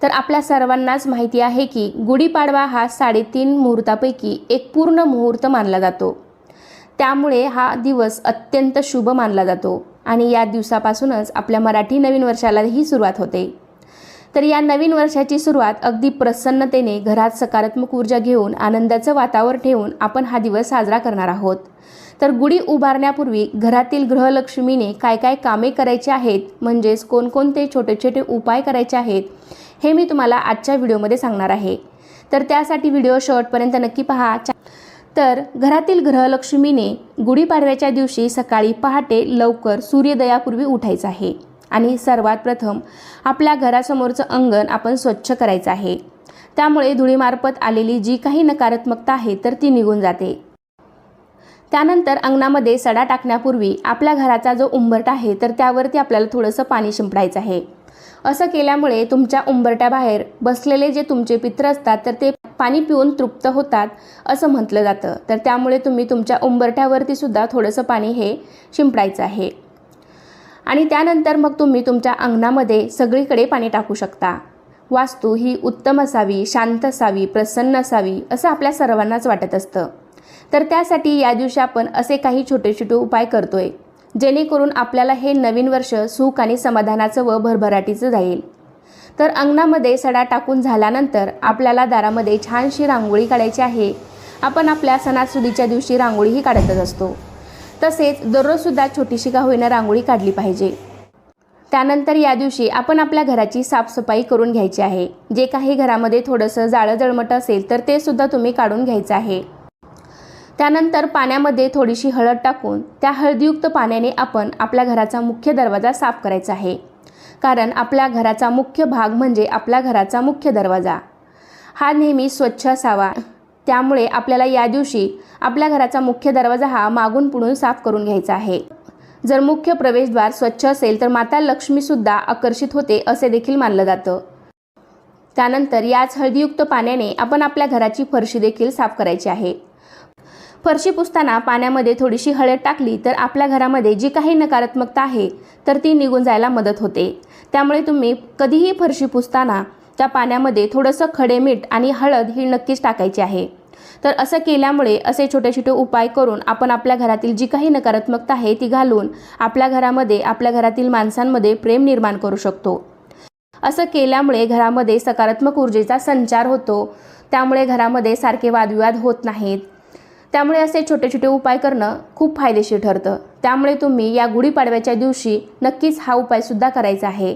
तर आपल्या सर्वांनाच माहिती आहे की गुढीपाडवा हा 3.5 मुहूर्तापैकी एक पूर्ण मुहूर्त मानला जातो। त्यामुळे हा दिवस अत्यंत शुभ मानला जातो आणि या दिवसापासूनच आपल्या मराठी नवीन वर्षालाही सुरुवात होते। तर या नवीन वर्षाची सुरुवात अगदी प्रसन्नतेने घरात सकारात्मक ऊर्जा घेऊन आनंदाचं वातावरण ठेवून आपण हा दिवस साजरा करणार आहोत। तर गुढी उभारण्यापूर्वी घरातील गृहलक्ष्मीने काय काय कामे करायची आहेत, म्हणजेच कोणकोणते छोटे छोटे उपाय करायचे आहेत, हे मी तुम्हाला आजच्या व्हिडिओमध्ये सांगणार आहे। तर त्यासाठी व्हिडिओ शेवटपर्यंत नक्की पहा। तर घरातील गृहलक्ष्मीने गुढीपाडव्याच्या दिवशी सकाळी पहाटे लवकर सूर्योदयापूर्वी उठायचं आहे आणि सर्वात प्रथम आपल्या घरासमोरचं अंगण आपण स्वच्छ करायचं आहे। त्यामुळे धुळीमार्फत आलेली जी काही नकारात्मकता आहे तर ती निघून जाते। त्यानंतर अंगणामध्ये सडा टाकण्यापूर्वी आपल्या घराचा जो उंबरठा आहे तर त्यावरती आपल्याला थोडंसं पाणी शिंपडायचं आहे। असं केल्यामुळे तुमच्या उंबरठ्याबाहेर बसलेले जे तुमचे पित्र असतात तर ते पाणी पिऊन तृप्त होतात असं म्हटलं जातं। तर त्यामुळे तुम्ही तुमच्या उंबरठ्यावरती सुद्धा थोडंसं पाणी हे शिंपडायचं आहे आणि त्यानंतर मग तुम्ही तुमच्या अंगणामध्ये सगळीकडे पाणी टाकू शकता। वास्तू ही उत्तम असावी, शांत असावी, प्रसन्न असावी असं आपल्या सर्वांनाच वाटत असतं। तर त्यासाठी या दिवशी आपण असे काही छोटे छोटे उपाय करतोय जेणेकरून आपल्याला हे नवीन वर्ष सुख आणि समाधानाचं व भरभराटीचं जाईल। तर अंगणामध्ये सडा टाकून झाल्यानंतर आपल्याला दारामध्ये छानशी रांगोळी काढायची आहे। आपण आपल्या सणासुदीच्या दिवशी रांगोळीही काढतच असतो, तसेच दररोजसुद्धा छोटीशी का होईना रांगोळी काढली पाहिजे। त्यानंतर या दिवशी आपण आपल्या घराची साफसफाई करून घ्यायची आहे। जे काही घरामध्ये थोडंसं जाळं जळमट असेल तर ते सुद्धा तुम्ही काढून घ्यायचं आहे। त्यानंतर पाण्यामध्ये थोडीशी हळद टाकून त्या हळदीयुक्त पाण्याने आपण आपल्या घराचा मुख्य दरवाजा साफ करायचा आहे, कारण आपल्या घराचा मुख्य भाग म्हणजे आपल्या घराचा मुख्य दरवाजा हा नेहमी स्वच्छ असावा। त्यामुळे आपल्याला या दिवशी आपल्या घराचा मुख्य दरवाजा हा मागून पुढून साफ करून घ्यायचा आहे। जर मुख्य प्रवेशद्वार स्वच्छ असेल तर माता लक्ष्मीसुद्धा आकर्षित होते असे देखील मानलं जातं। त्यानंतर याच हळदीयुक्त पाण्याने आपण आपल्या घराची फरशी देखील साफ करायची आहे। फरशी पुसताना पाण्यामध्ये थोडीशी हळद टाकली तर आपल्या घरामध्ये जी काही नकारात्मकता आहे तर ती निघून जायला मदत होते। त्यामुळे तुम्ही कधीही फरशी पुसताना त्या पाण्यामध्ये थोडंसं खडे मीठ आणि हळद ही नक्कीच टाकायची आहे। तर असं केल्यामुळे असे छोटे छोटे उपाय करून आपण आपल्या घरातील जी काही नकारात्मकता आहे ती घालून आपल्या घरामध्ये आपल्या घरातील माणसांमध्ये प्रेम निर्माण करू शकतो। असं केल्यामुळे घरामध्ये सकारात्मक ऊर्जेचा संचार होतो, त्यामुळे घरामध्ये सारखे वादविवाद होत नाहीत। त्यामुळे असे छोटे छोटे उपाय करणं खूप फायदेशीर ठरतं। त्यामुळे तुम्ही या गुढीपाडव्याच्या दिवशी नक्कीच हा उपाय सुद्धा करायचा आहे।